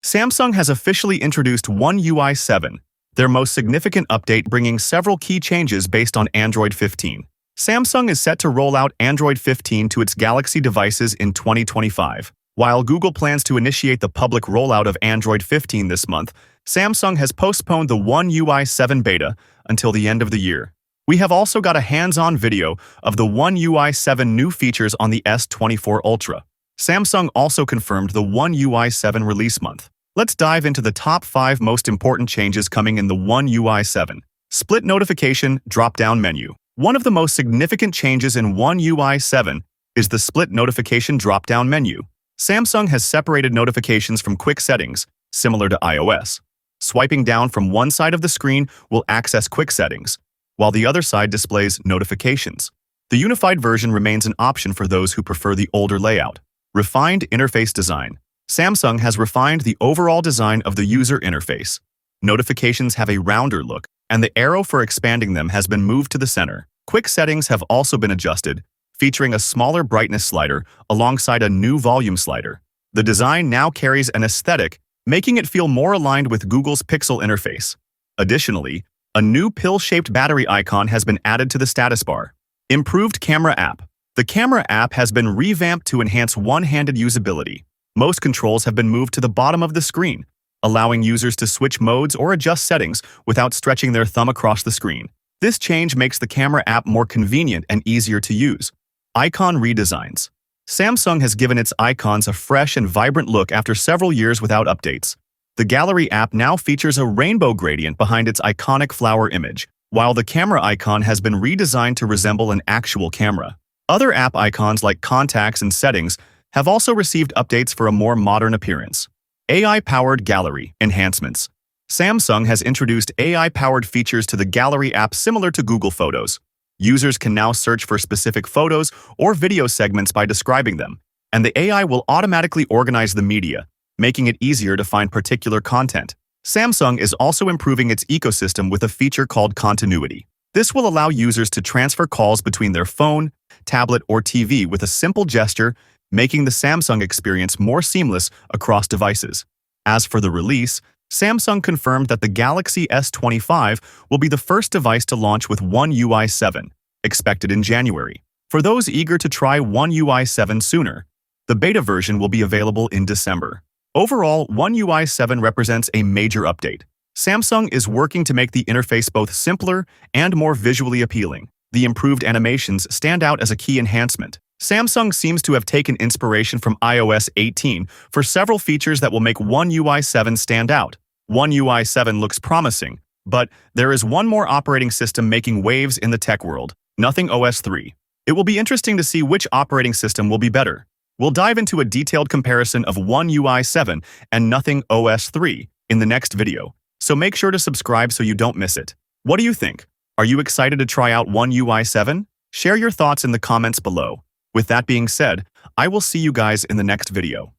Samsung has officially introduced OneUI 7, their most significant update, bringing several key changes based on Android 15. Samsung is set to roll out Android 15 to its Galaxy devices in 2025. While Google plans to initiate the public rollout of Android 15 this month, Samsung has postponed the OneUI 7 beta until the end of the year. We have also got a hands-on video of the OneUI 7 new features on the S24 Ultra. Samsung also confirmed the OneUI 7 release month. Let's dive into the top 5 most important changes coming in the OneUI 7. Split notification drop-down menu. One of the most significant changes in OneUI 7 is the split notification drop-down menu. Samsung has separated notifications from quick settings, similar to iOS. Swiping down from one side of the screen will access quick settings, while the other side displays notifications. The unified version remains an option for those who prefer the older layout. Refined interface design. Samsung has refined the overall design of the user interface. Notifications have a rounder look, and the arrow for expanding them has been moved to the center. Quick settings have also been adjusted, featuring a smaller brightness slider alongside a new volume slider. The design now carries an aesthetic, making it feel more aligned with Google's Pixel interface. Additionally, a new pill-shaped battery icon has been added to the status bar. Improved camera app. The camera app has been revamped to enhance one-handed usability. Most controls have been moved to the bottom of the screen, allowing users to switch modes or adjust settings without stretching their thumb across the screen. This change makes the camera app more convenient and easier to use. Icon redesigns. Samsung has given its icons a fresh and vibrant look after several years without updates. The Gallery app now features a rainbow gradient behind its iconic flower image, while the camera icon has been redesigned to resemble an actual camera. Other app icons like contacts and settings have also received updates for a more modern appearance. AI-powered gallery enhancements. Samsung has introduced AI-powered features to the Gallery app similar to Google Photos. Users can now search for specific photos or video segments by describing them, and the AI will automatically organize the media, making it easier to find particular content. Samsung is also improving its ecosystem with a feature called continuity. This will allow users to transfer calls between their phone, tablet, or TV with a simple gesture, making the Samsung experience more seamless across devices. As for the release, Samsung confirmed that the Galaxy S25 will be the first device to launch with OneUI 7, expected in January. For those eager to try OneUI 7 sooner, the beta version will be available in December. Overall, OneUI 7 represents a major update. Samsung is working to make the interface both simpler and more visually appealing. The improved animations stand out as a key enhancement. Samsung seems to have taken inspiration from iOS 18 for several features that will make OneUI 7 stand out. OneUI 7 looks promising, but there is one more operating system making waves in the tech world, Nothing OS 3. It will be interesting to see which operating system will be better. We'll dive into a detailed comparison of OneUI 7 and Nothing OS 3 in the next video, so make sure to subscribe so you don't miss it. What do you think? Are you excited to try out OneUI 7? Share your thoughts in the comments below. With that being said, I will see you guys in the next video.